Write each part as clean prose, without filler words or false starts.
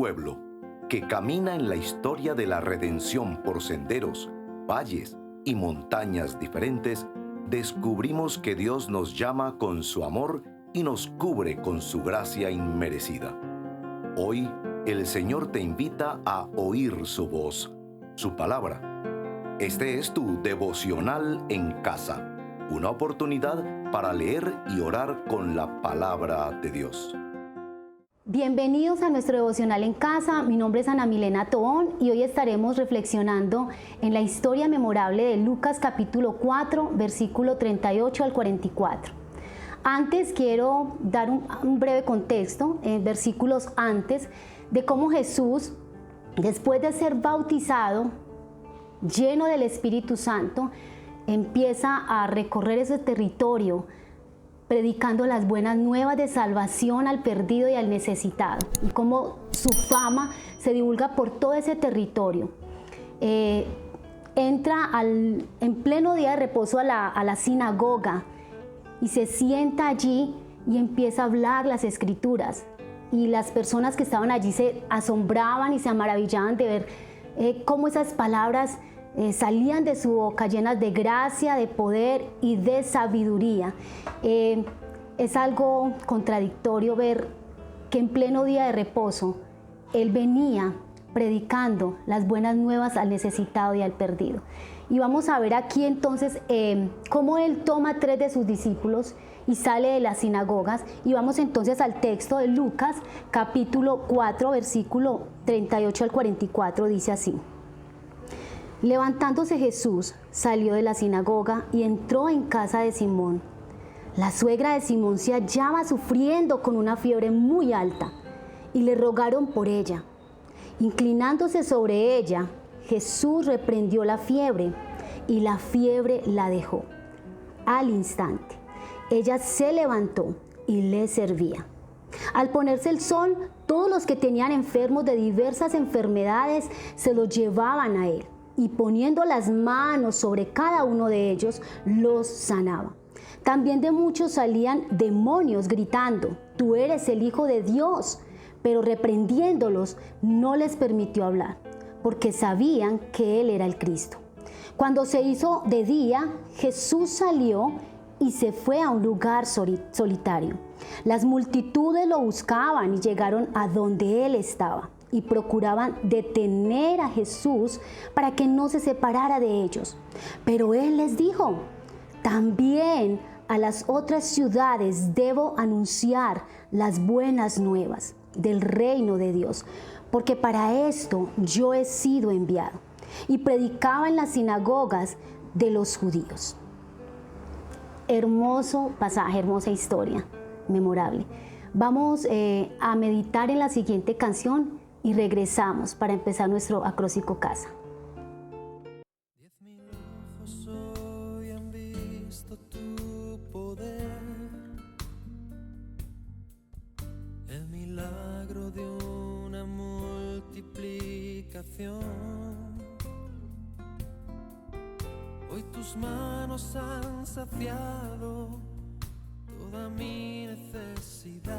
pueblo que camina en la historia de la redención por senderos, valles y montañas diferentes, descubrimos que Dios nos llama con su amor y nos cubre con su gracia inmerecida. Hoy, el Señor te invita a oír su voz, su palabra. Este es tu devocional en casa, una oportunidad para leer y orar con la palabra de Dios. Bienvenidos a nuestro devocional en casa. Mi nombre es Ana Milena Tobón y hoy estaremos reflexionando en la historia memorable de Lucas capítulo 4, versículo 38 al 44. Antes quiero dar un breve contexto, en versículos antes, de cómo Jesús, después de ser bautizado, lleno del Espíritu Santo, empieza a recorrer ese territorio, predicando las buenas nuevas de salvación al perdido y al necesitado, y cómo su fama se divulga por todo ese territorio. Entra en pleno día de reposo a la sinagoga y se sienta allí y empieza a hablar las Escrituras. Y las personas que estaban allí se asombraban y se maravillaban de ver cómo esas palabras salían de su boca llenas de gracia, de poder y de sabiduría. Es algo contradictorio ver que en pleno día de reposo Él venía predicando las buenas nuevas al necesitado y al perdido. Y vamos a ver aquí entonces cómo Él toma a 3 de sus discípulos y sale de las sinagogas. Y vamos entonces al texto de Lucas capítulo 4 versículo 38 al 44, dice así: Levantándose Jesús, salió de la sinagoga y entró en casa de Simón. La suegra de Simón se hallaba sufriendo con una fiebre muy alta y le rogaron por ella. Inclinándose sobre ella, Jesús reprendió la fiebre y la fiebre la dejó. Al instante, ella se levantó y le servía. Al ponerse el sol, todos los que tenían enfermos de diversas enfermedades se los llevaban a él, y poniendo las manos sobre cada uno de ellos, los sanaba. También de muchos salían demonios gritando: «Tú eres el Hijo de Dios», pero reprendiéndolos no les permitió hablar, porque sabían que Él era el Cristo. Cuando se hizo de día, Jesús salió y se fue a un lugar solitario. Las multitudes lo buscaban y llegaron a donde Él estaba, y procuraban detener a Jesús para que no se separara de ellos. Pero Él les dijo: también a las otras ciudades debo anunciar las buenas nuevas del reino de Dios, porque para esto yo he sido enviado. Y predicaba en las sinagogas de los judíos. Hermoso pasaje, hermosa historia, memorable. Vamos a meditar en la siguiente canción y regresamos para empezar nuestro acróstico casa. 10,000 ojos hoy han visto tu poder, el milagro de una multiplicación. Hoy tus manos han saciado toda mi necesidad,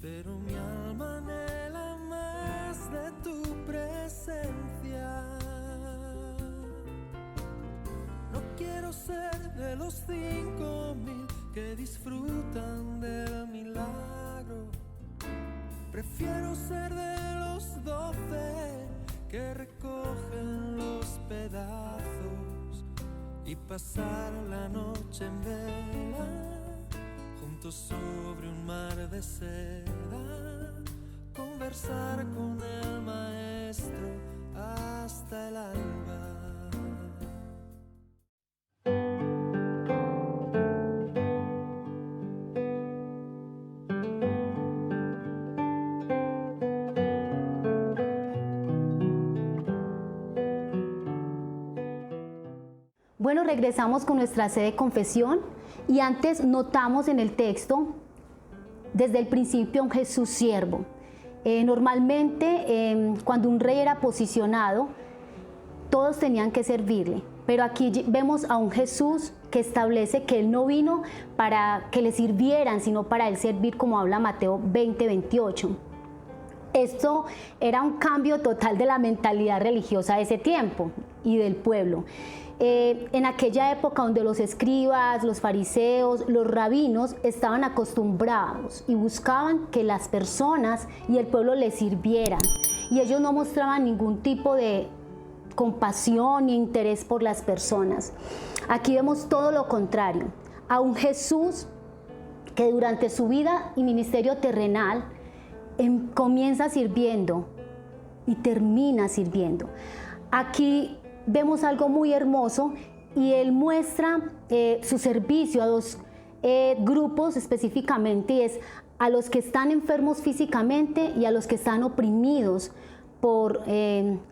pero mi alma anhela más de tu presencia. No quiero ser de los 5,000 que disfrutan del milagro. Prefiero ser de los 12 que recogen los pedazos y pasar la noche en vela juntos sobre un mar de seda, conversar con el maestro hasta el alba. Bueno, regresamos con nuestra sede de confesión y antes notamos en el texto desde el principio un Jesús siervo. Normalmente cuando un rey era posicionado, todos tenían que servirle, pero aquí vemos a un Jesús que establece que Él no vino para que le sirvieran, sino para Él servir, como habla Mateo 20:28. Esto era un cambio total de la mentalidad religiosa de ese tiempo y del pueblo. En aquella época donde los escribas, los fariseos, los rabinos estaban acostumbrados y buscaban que las personas y el pueblo les sirvieran, y ellos no mostraban ningún tipo de compasión ni interés por las personas. Aquí vemos todo lo contrario, a un Jesús que durante su vida y ministerio terrenal comienza sirviendo y termina sirviendo. Aquí vemos algo muy hermoso, y él muestra su servicio a dos grupos específicamente, y es a los que están enfermos físicamente y a los que están oprimidos por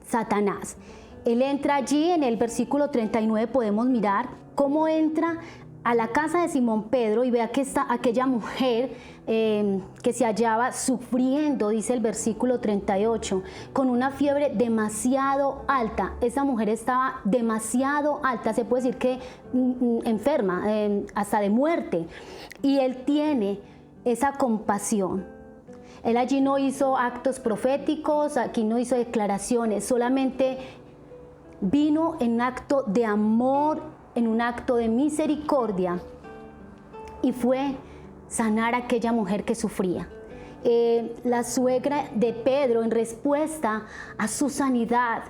Satanás. Él entra allí, en el versículo 39 podemos mirar cómo entra a la casa de Simón Pedro y vea que está aquella mujer que se hallaba sufriendo, dice el versículo 38, con una fiebre demasiado alta. Esa mujer estaba demasiado alta, se puede decir que enferma, hasta de muerte. Y él tiene esa compasión. Él allí no hizo actos proféticos, aquí no hizo declaraciones, solamente vino en un acto de amor, en un acto de misericordia, y fue sanar a aquella mujer que sufría. La suegra de Pedro, en respuesta a su sanidad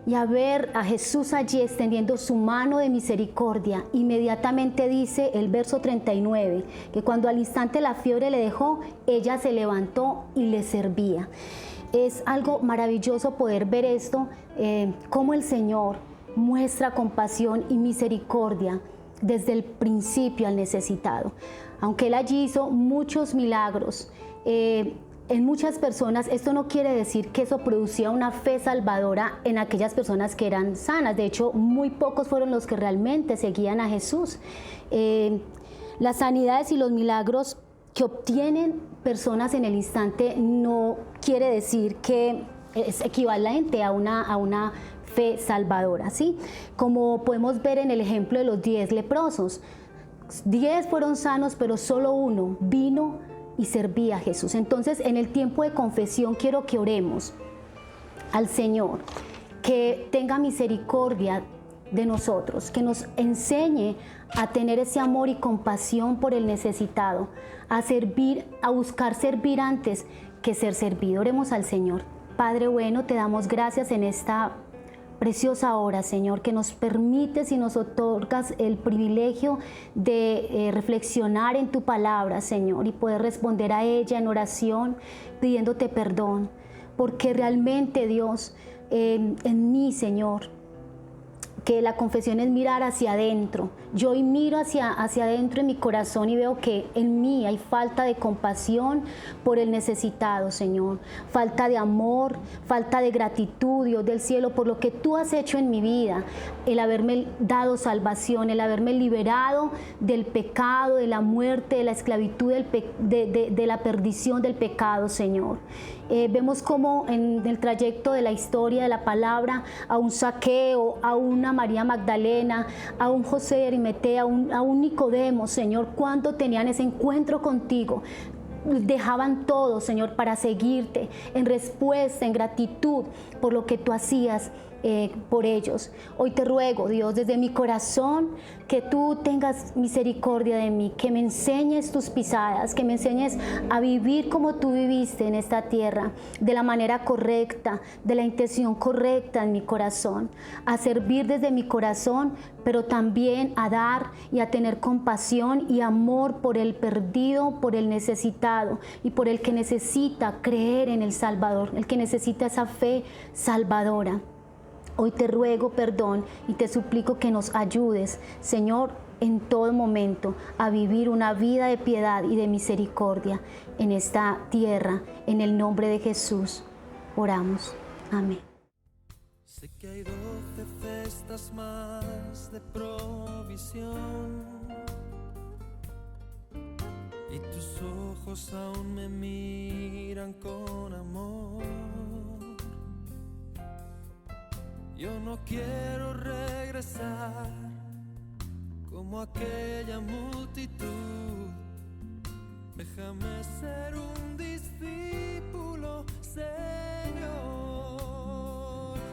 y a ver a Jesús allí extendiendo su mano de misericordia, inmediatamente dice el verso 39, que cuando al instante la fiebre le dejó, ella se levantó y le servía. Es algo maravilloso poder ver esto, cómo el Señor muestra compasión y misericordia desde el principio al necesitado. Aunque Él allí hizo muchos milagros en muchas personas, esto no quiere decir que eso producía una fe salvadora en aquellas personas que eran sanas. De hecho, muy pocos fueron los que realmente seguían a Jesús. Las sanidades y los milagros que obtienen personas en el instante no quiere decir que es equivalente a una fe salvadora, ¿sí? Como podemos ver en el ejemplo de los 10 leprosos. 10 fueron sanos, pero solo uno vino y servía a Jesús. Entonces, en el tiempo de confesión quiero que oremos al Señor, que tenga misericordia de nosotros, que nos enseñe a tener ese amor y compasión por el necesitado, a servir, a buscar servir antes que ser servido. Oremos al Señor. Padre bueno, te damos gracias en esta preciosa hora, Señor, que nos permites y nos otorgas el privilegio de reflexionar en tu palabra, Señor, y poder responder a ella en oración, pidiéndote perdón, porque realmente, Dios, en mí, Señor, que la confesión es mirar hacia adentro. Yo hoy miro hacia adentro en mi corazón y veo que en mí hay falta de compasión por el necesitado, Señor. Falta de amor, falta de gratitud, Dios del cielo, por lo que tú has hecho en mi vida. El haberme dado salvación, el haberme liberado del pecado, de la muerte, de la esclavitud, de la perdición del pecado, Señor. Vemos como en el trayecto de la historia de la palabra, a un Zaqueo, a una María Magdalena, a un José de Arimatea, a un Nicodemo, Señor, cuando tenían ese encuentro contigo, dejaban todo, Señor, para seguirte en respuesta, en gratitud por lo que tú hacías por ellos. Hoy te ruego, Dios, desde mi corazón, que tú tengas misericordia de mí, que me enseñes tus pisadas, que me enseñes a vivir como tú viviste en esta tierra, de la manera correcta, de la intención correcta en mi corazón, a servir desde mi corazón, pero también a dar y a tener compasión y amor por el perdido, por el necesitado y por el que necesita creer en el Salvador, el que necesita esa fe salvadora. Hoy te ruego perdón y te suplico que nos ayudes, Señor, en todo momento a vivir una vida de piedad y de misericordia en esta tierra. En el nombre de Jesús oramos. Amén. Sé que hay 12 cestas más de provisión y tus ojos aún me miran con amor. Yo no quiero regresar como aquella multitud. Déjame ser un discípulo Señor.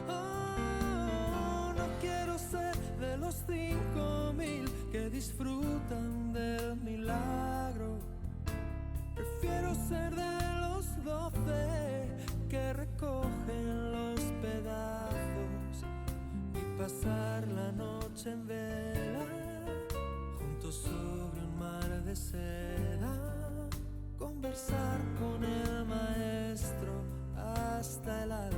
Oh, no quiero ser de los 5,000 que disfrutan del milagro. Prefiero ser de los 12 que recogen los pedazos y pasar la noche en vela juntos sobre un mar de seda, conversar con el maestro hasta el alba.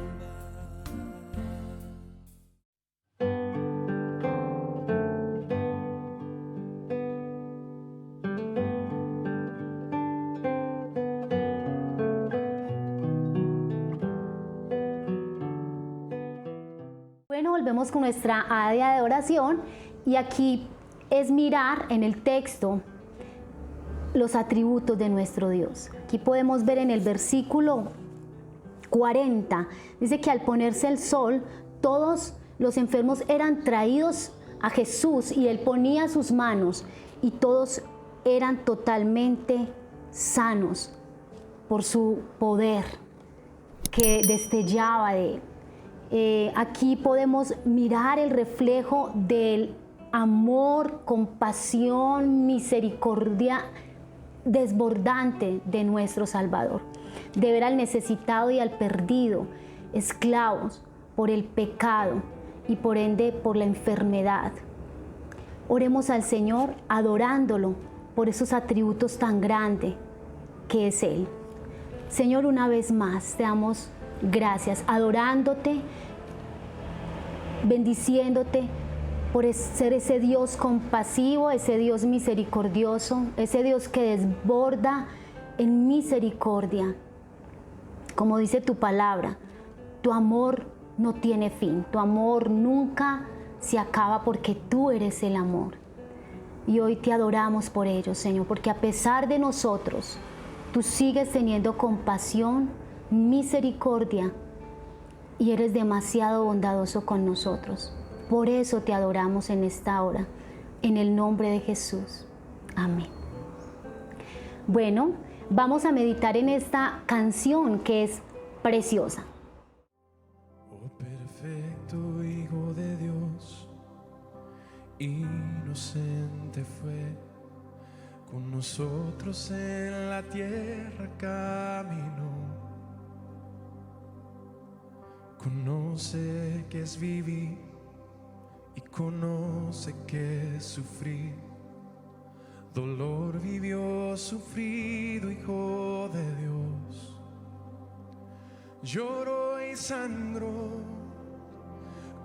Bueno, volvemos con nuestra área de oración y aquí es mirar en el texto los atributos de nuestro Dios. Aquí podemos ver en el versículo 40, dice que al ponerse el sol, todos los enfermos eran traídos a Jesús y Él ponía sus manos y todos eran totalmente sanos por su poder que destellaba de Él. Aquí podemos mirar el reflejo del amor, compasión, misericordia desbordante de nuestro Salvador, de ver al necesitado y al perdido, esclavos por el pecado y por ende por la enfermedad. Oremos al Señor adorándolo por esos atributos tan grandes que es Él. Señor, una vez más te damos gracias, adorándote, bendiciéndote por ser ese Dios compasivo, ese Dios misericordioso, ese Dios que desborda en misericordia. Como dice tu palabra, tu amor no tiene fin, tu amor nunca se acaba porque tú eres el amor. Y hoy te adoramos por ello, Señor, porque a pesar de nosotros, tú sigues teniendo compasión, misericordia y eres demasiado bondadoso con nosotros. Por eso te adoramos en esta hora, en el nombre de Jesús. Amén. Bueno, vamos a meditar en esta canción que es preciosa. Oh perfecto Hijo de Dios, inocente fue, con nosotros en la tierra caminó. Conoce qué es vivir y conoce qué es sufrir. Dolor vivió sufrido, Hijo de Dios. Lloró y sangró.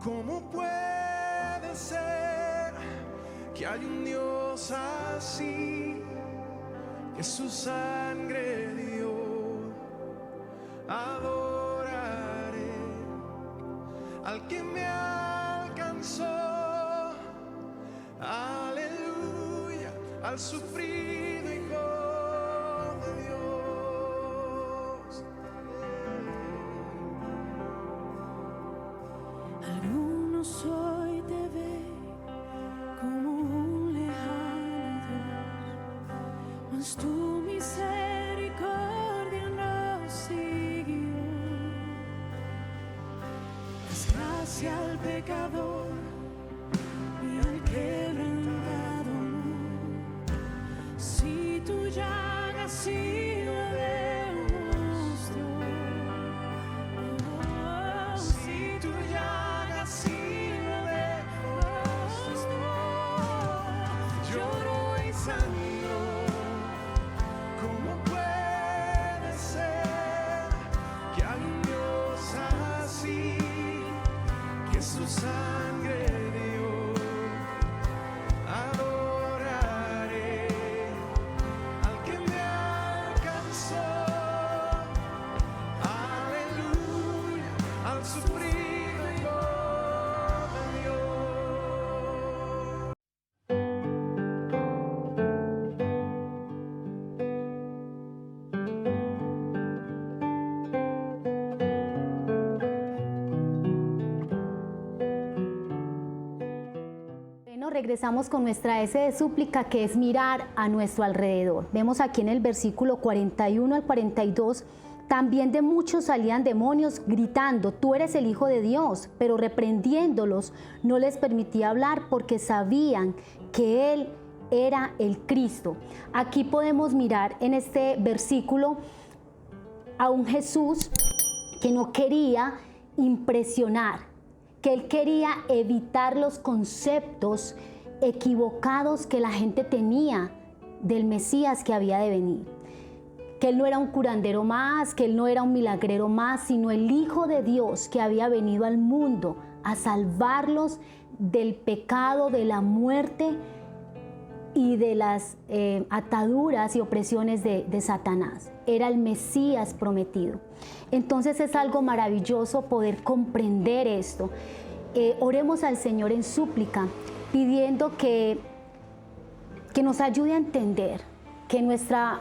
¿Cómo puede ser que hay un Dios así, que su sangre dio? Adoraré al que me alcanzó. Aleluya al sufrido Hijo de Dios. Algunos hoy te ven como un lejano Dios, mas tu misericordia nos siguió. Das gracia al pecador y al quebrantado amor. Si tu llaga sí lo demostró, Si tu llaga sí lo demostró, lloró y sangró. ¿Cómo puede ser que hay un Dios así, que su sangre dio? Adoraré al que me alcanzó. Aleluya al sufrido Hijo de Dios. Bueno, regresamos con nuestra S de súplica, que es mirar a nuestro alrededor. Vemos aquí en el versículo 41 al 42 También de muchos salían demonios gritando, tú eres el Hijo de Dios, pero reprendiéndolos no les permitía hablar porque sabían que Él era el Cristo. Aquí podemos mirar en este versículo a un Jesús que no quería impresionar, que Él quería evitar los conceptos equivocados que la gente tenía del Mesías que había de venir. Que Él no era un curandero más, que Él no era un milagrero más, sino el Hijo de Dios que había venido al mundo a salvarlos del pecado, de la muerte y de las ataduras y opresiones de Satanás. Era el Mesías prometido. Entonces es algo maravilloso poder comprender esto. Oremos al Señor en súplica, pidiendo que nos ayude a entender que nuestra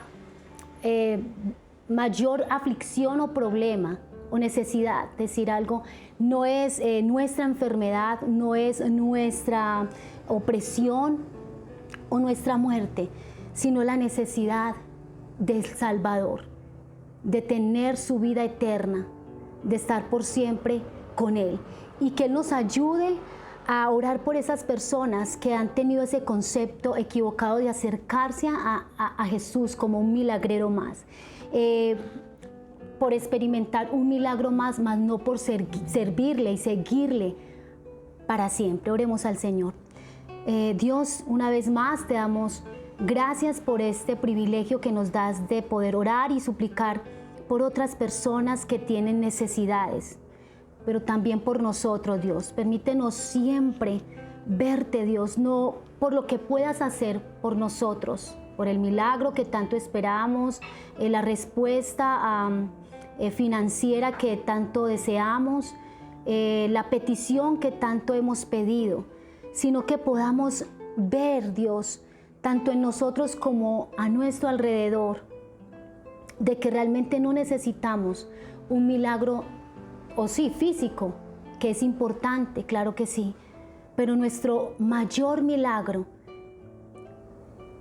mayor aflicción o problema o necesidad, decir algo, no es nuestra enfermedad, no es nuestra opresión o nuestra muerte, sino la necesidad del Salvador, de tener su vida eterna, de estar por siempre con Él, y que Él nos ayude a orar por esas personas que han tenido ese concepto equivocado de acercarse a Jesús como un milagrero más, por experimentar un milagro más no por servirle y seguirle para siempre. Oremos al Señor. Dios, una vez más te damos gracias por este privilegio que nos das de poder orar y suplicar por otras personas que tienen necesidades, pero también por nosotros, Dios. Permítenos siempre verte, Dios, no por lo que puedas hacer por nosotros, por el milagro que tanto esperamos, la respuesta financiera que tanto deseamos, la petición que tanto hemos pedido, sino que podamos ver, Dios, tanto en nosotros como a nuestro alrededor, de que realmente no necesitamos un milagro, o sí, físico, que es importante, claro que sí, pero nuestro mayor milagro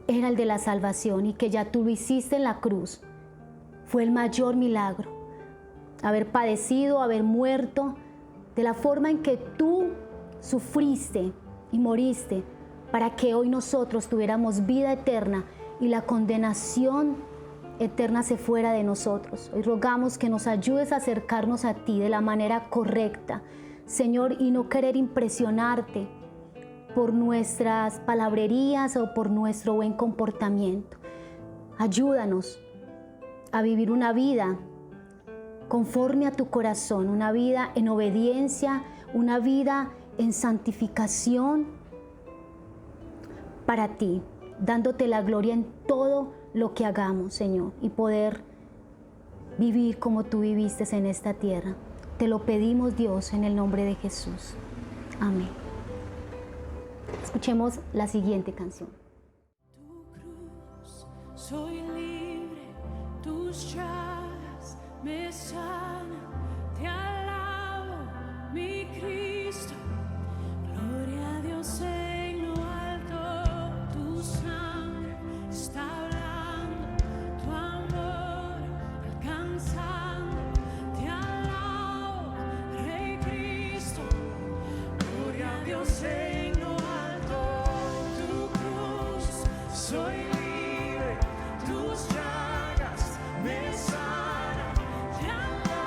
era el de la salvación, y que ya tú lo hiciste en la cruz. Fue el mayor milagro, haber padecido, haber muerto, de la forma en que tú sufriste y moriste, para que hoy nosotros tuviéramos vida eterna y la condenación eterna se fuera de nosotros. Hoy rogamos que nos ayudes a acercarnos a ti de la manera correcta, Señor, y no querer impresionarte por nuestras palabrerías o por nuestro buen comportamiento. Ayúdanos a vivir una vida conforme a tu corazón, una vida en obediencia, una vida en santificación para ti, dándote la gloria en todo lo que hagamos, Señor, y poder vivir como tú viviste en esta tierra. Te lo pedimos, Dios, en el nombre de Jesús. Amén. Escuchemos la siguiente canción. Tu cruz, soy libre, tus llagas me sanan, te alabo, mi Cristo, gloria a Dios en lo alto, tu sangre está hablando, tu amor alcanzando, te alabo, Rey Cristo, gloria a Dios en lo alto, tu cruz, soy libre, tus llagas me sanan, te alabo.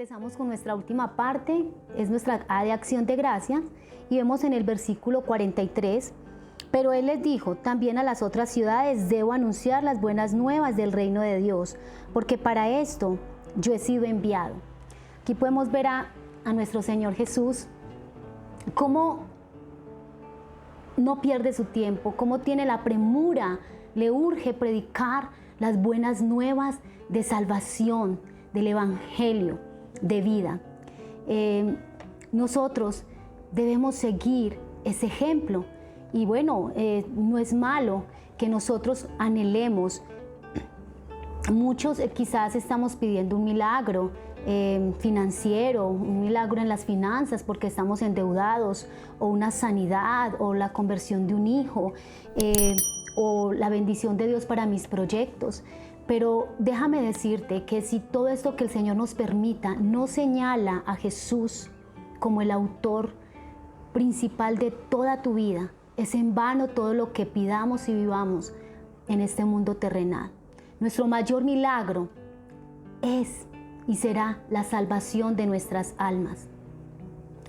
Empezamos con nuestra última parte, es nuestra A de acción de gracias, y vemos en el versículo 43, pero él les dijo, también a las otras ciudades debo anunciar las buenas nuevas del reino de Dios, porque para esto yo he sido enviado. Aquí podemos ver a nuestro Señor Jesús, cómo no pierde su tiempo, cómo tiene la premura, le urge predicar las buenas nuevas de salvación, del evangelio, de vida. Nosotros debemos seguir ese ejemplo y bueno, no es malo que nosotros anhelemos. Muchos quizás estamos pidiendo un milagro financiero, un milagro en las finanzas porque estamos endeudados, o una sanidad, o la conversión de un hijo, o la bendición de Dios para mis proyectos. Pero déjame decirte que si todo esto que el Señor nos permita no señala a Jesús como el autor principal de toda tu vida, es en vano todo lo que pidamos y vivamos en este mundo terrenal. Nuestro mayor milagro es y será la salvación de nuestras almas.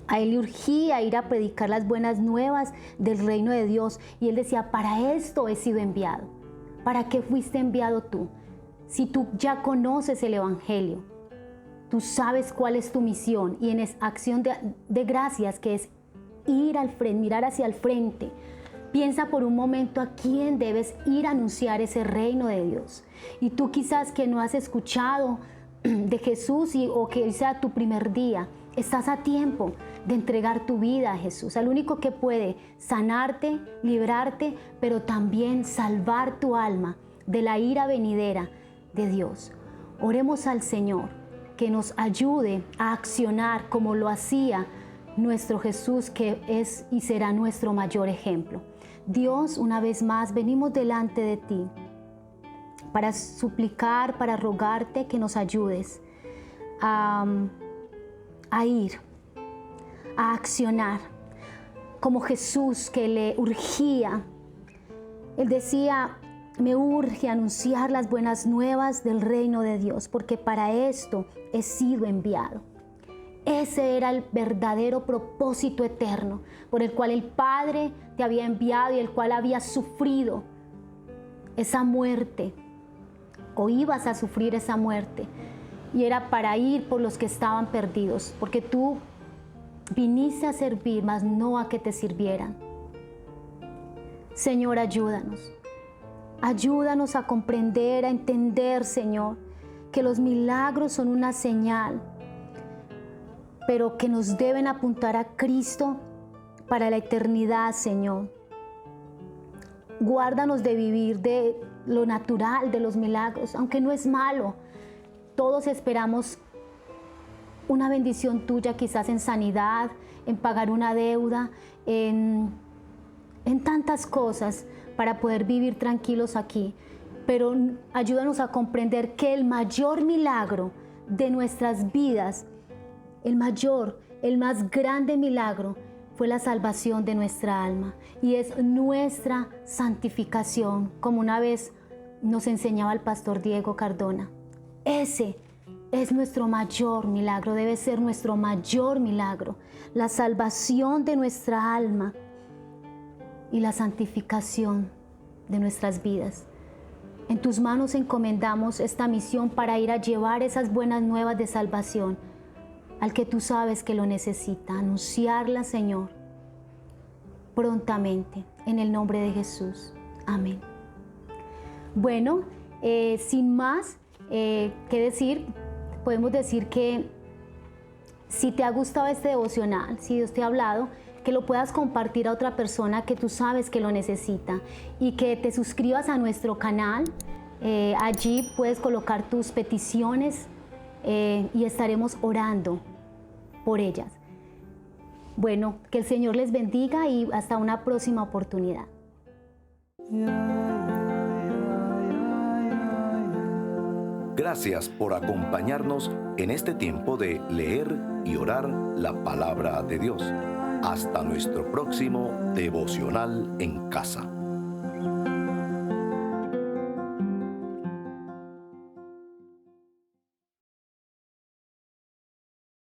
A él le urgía ir a predicar las buenas nuevas del reino de Dios y él decía, para esto he sido enviado. ¿Para qué fuiste enviado tú? Si tú ya conoces el evangelio, tú sabes cuál es tu misión y en acción de gracias, que es ir al frente, mirar hacia el frente. Piensa por un momento a quién debes ir a anunciar ese reino de Dios. Y tú quizás que no has escuchado de Jesús o que hoy sea tu primer día, estás a tiempo de entregar tu vida a Jesús, al único que puede sanarte, librarte, pero también salvar tu alma de la ira venidera de Dios. Oremos al Señor que nos ayude a accionar como lo hacía nuestro Jesús, que es y será nuestro mayor ejemplo. Dios, una vez más, venimos delante de ti para suplicar, para rogarte que nos ayudes a ir, a accionar, como Jesús, que le urgía. Él decía, me urge anunciar las buenas nuevas del reino de Dios, porque para esto he sido enviado. Ese era el verdadero propósito eterno por el cual el Padre te había enviado y el cual había sufrido esa muerte, o ibas a sufrir esa muerte, y era para ir por los que estaban perdidos, porque tú viniste a servir, mas no a que te sirvieran. Señor, ayúdanos. Ayúdanos a comprender, a entender, Señor, que los milagros son una señal, pero que nos deben apuntar a Cristo para la eternidad, Señor. Guárdanos de vivir de lo natural, de los milagros, aunque no es malo. Todos esperamos una bendición tuya, quizás en sanidad, en pagar una deuda, en tantas cosas para poder vivir tranquilos aquí. Pero ayúdanos a comprender que el mayor milagro de nuestras vidas, el más grande milagro, fue la salvación de nuestra alma y es nuestra santificación, como una vez nos enseñaba el pastor Diego Cardona. Ese es nuestro mayor milagro, debe ser nuestro mayor milagro, la salvación de nuestra alma y la santificación de nuestras vidas. En tus manos encomendamos esta misión para ir a llevar esas buenas nuevas de salvación al que tú sabes que lo necesita, anunciarla, Señor, prontamente, en el nombre de Jesús. Amén. Bueno, sin más que decir, podemos decir que si te ha gustado este devocional, si Dios te ha hablado, que lo puedas compartir a otra persona que tú sabes que lo necesita y que te suscribas a nuestro canal. Allí puedes colocar tus peticiones y estaremos orando por ellas. Bueno, que el Señor les bendiga y hasta una próxima oportunidad. Gracias por acompañarnos en este tiempo de leer y orar la palabra de Dios. Hasta nuestro próximo devocional en casa.